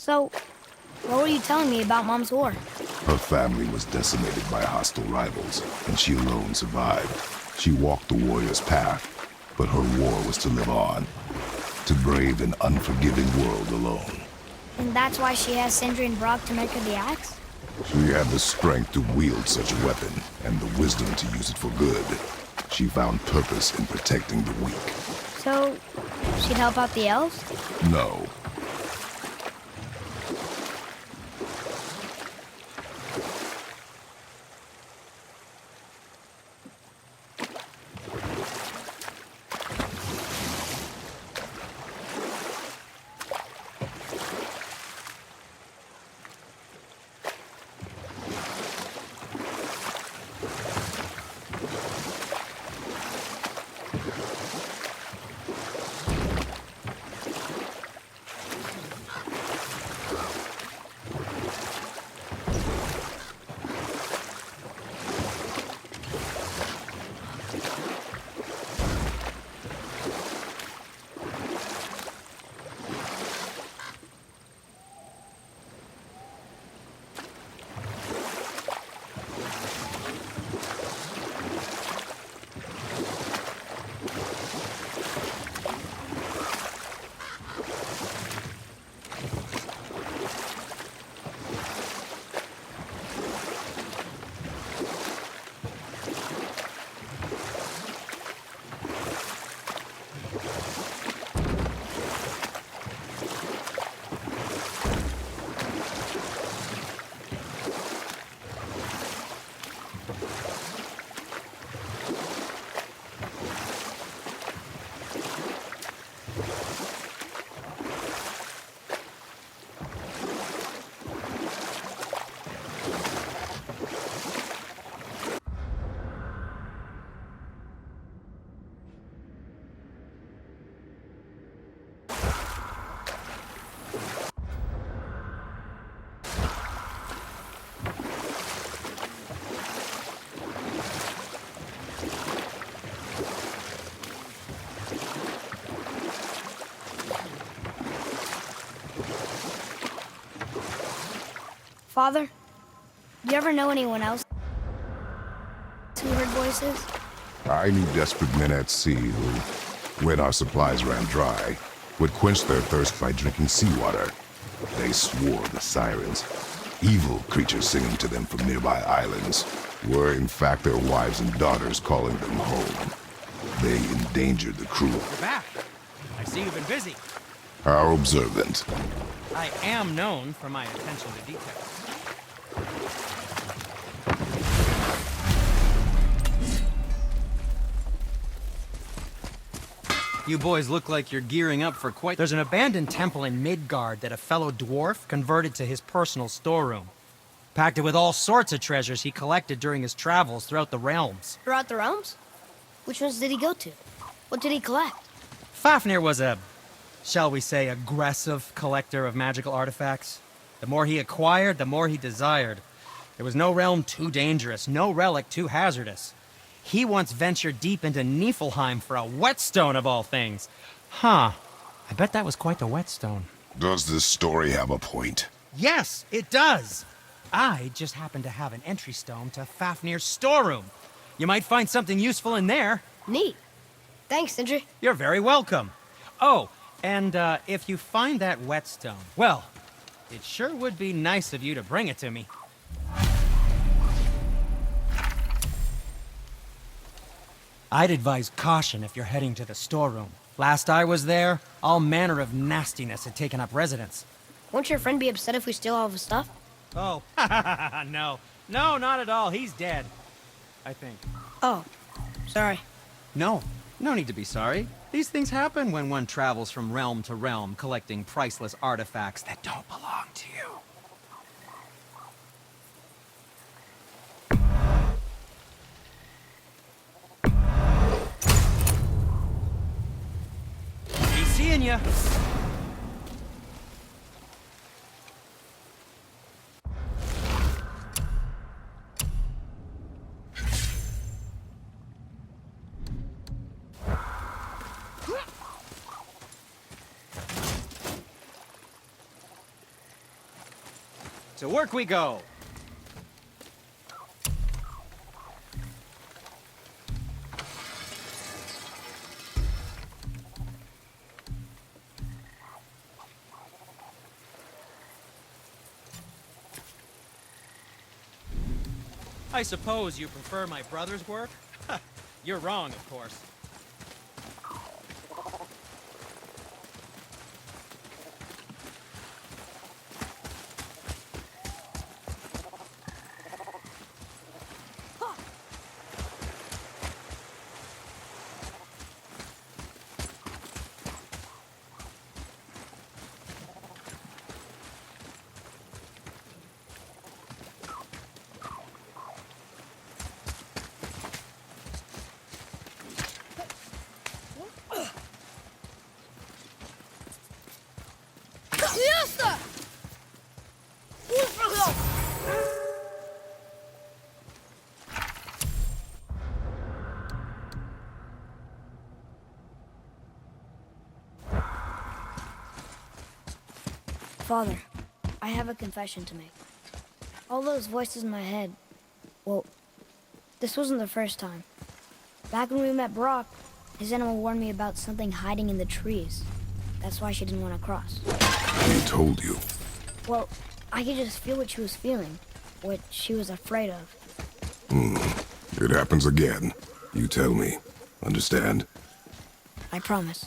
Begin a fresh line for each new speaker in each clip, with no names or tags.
So, what were you telling me about Mom's war?
Her family was decimated by hostile rivals, and she alone survived. She walked the warrior's path, but her war was to live on, to brave an unforgiving world alone.
And that's why she has Sindri and Brock to make her the axe?
She had the strength to wield such a weapon, and the wisdom to use it for good. She found purpose in protecting the weak.
So, she'd help out the elves?
No.
Father, do you ever know anyone else who heard voices?
I knew desperate men at sea who, when our supplies ran dry, would quench their thirst by drinking seawater. They swore the sirens, evil creatures singing to them from nearby islands, were in fact their wives and daughters calling them home. They endangered the crew.
You're back. I see you've been busy.
How observant.
I am known for my attention to detail. You boys look like you're gearing up for quite... There's an abandoned temple in Midgard that a fellow dwarf converted to his personal storeroom. Packed it with all sorts of treasures he collected during his travels throughout the realms.
Throughout the realms? Which ones did he go to? What did he collect?
Fafnir was a, shall we say, aggressive collector of magical artifacts. The more he acquired, the more he desired. There was no realm too dangerous, no relic too hazardous. He once ventured deep into Niflheim for a whetstone of all things. Huh. I bet that was quite the whetstone.
Does this story have a point?
Yes, it does. I just happen to have an entry stone to Fafnir's storeroom. You might find something useful in there.
Neat. Thanks, Sindri.
You're very welcome. Oh, and if you find that whetstone, well, it sure would be nice of you to bring it to me. I'd advise caution if you're heading to the storeroom. Last I was there, all manner of nastiness had taken up residence.
Won't your friend be upset if we steal all of his stuff?
Oh, no. No, not at all. He's dead. I think.
Oh, sorry.
No need to be sorry. These things happen when one travels from realm to realm, collecting priceless artifacts that don't belong to you. Be seeing ya. To work we go. I suppose you prefer my brother's work? You're wrong, of course.
Fiesta! Father, I have a confession to make. All those voices in my head, well, this wasn't the first time. Back when we met Brock, his animal warned me about something hiding in the trees. That's why she didn't want to cross.
He told you.
Well, I could just feel what she was feeling, what she was afraid of.
It happens again. You tell me. Understand?
I promise.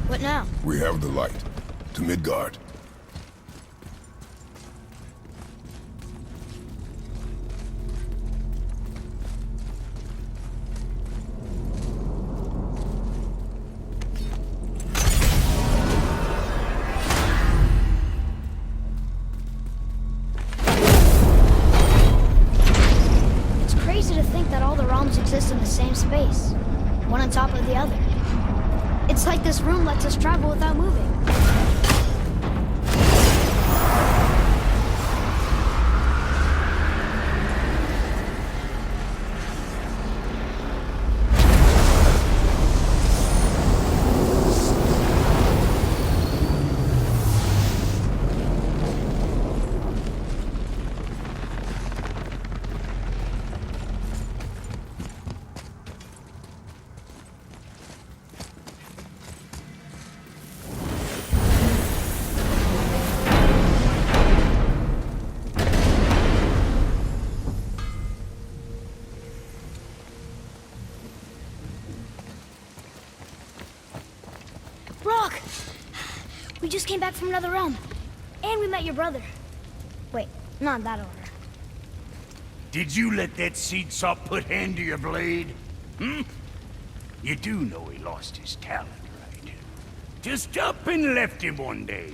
What now?
We have the light. To Midgard.
It's crazy to think that all the realms exist in the same space, one on top of the other. It's like this room lets us travel without moving. Brock! We just came back from another realm. And we met your brother. Wait, not in that order.
Did you let that seed sop put hand to your blade? Hmm? You do know he lost his talent, right? Just up and left him one day.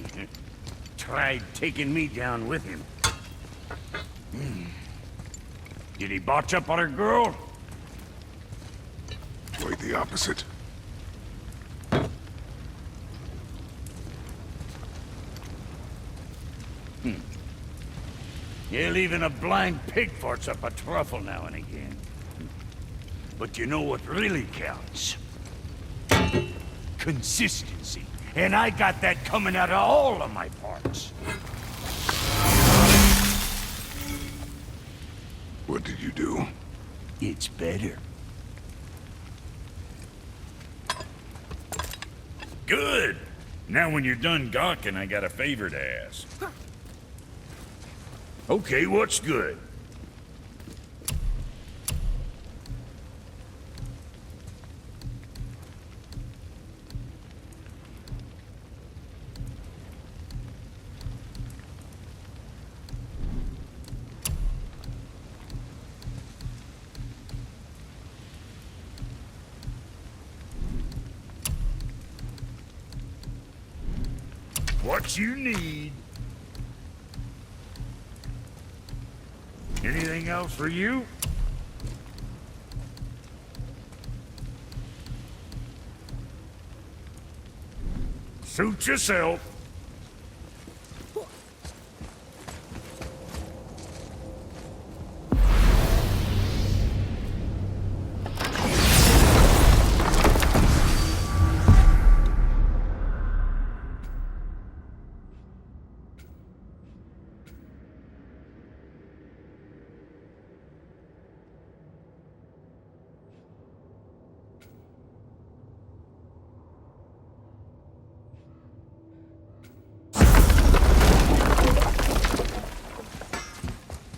Tried taking me down with him. Did he botch up on her girl?
Quite the opposite.
Yeah, even a blind pig farts up a truffle now and again. But you know what really counts? Consistency. And I got that coming out of all of my parts.
What did you do?
It's better. Good! Now when you're done gawking, I got a favor to ask. Okay, what's good? what you need. Anything else for you? Suit yourself.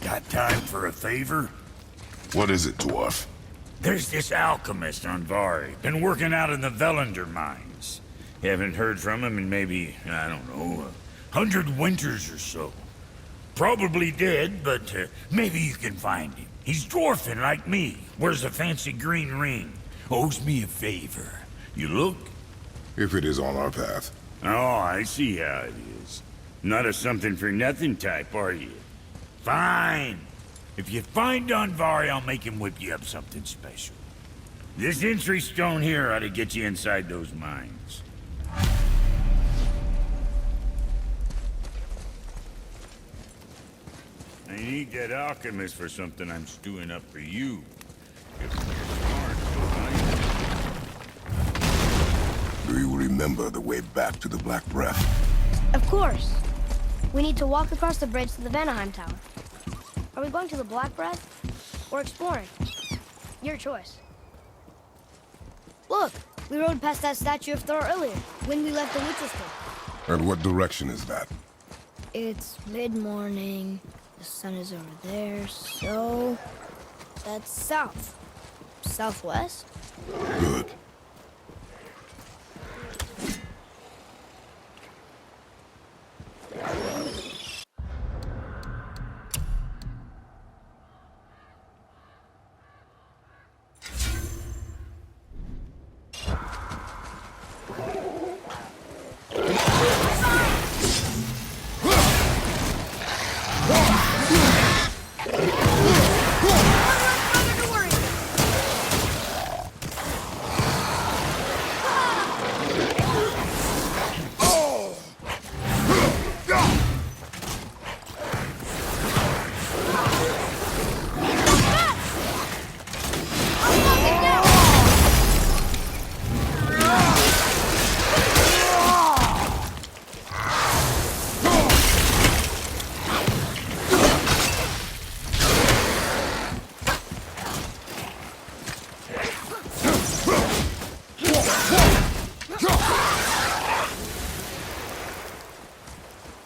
Got time for a favor?
What is it, dwarf?
There's this alchemist on Vari. Been working out in the Velander mines. Haven't heard from him in maybe, I don't know, 100 winters or so. Probably dead, but maybe you can find him. He's dwarfing like me. Wears a fancy green ring. Owes me a favor. You look?
If it is on our path.
Oh, I see how it is. Not a something-for-nothing type, are you? Fine. If you find Donvari, I'll make him whip you up something special. This entry stone here ought to get you inside those mines. I need that alchemist for something I'm stewing up for you. If you're smart, you'll find it.
Do you remember the way back to the Black Breath?
Of course. We need to walk across the bridge to the Vanaheim Tower. Are we going to the Black Breath or exploring? Your choice. Look, we rode past that statue of Thor earlier when we left the Luchester.
And what direction is that?
It's mid-morning. The sun is over there, so that's south. Southwest?
Good.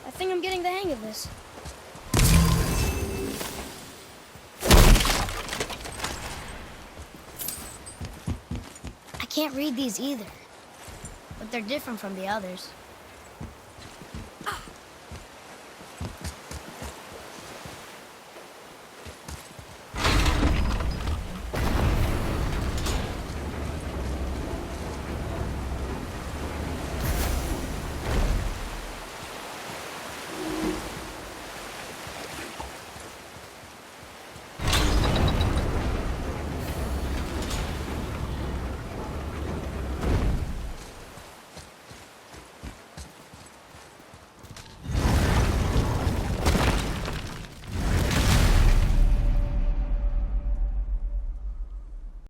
I think I'm getting the hang of this. I can't read these either, but they're different from the others.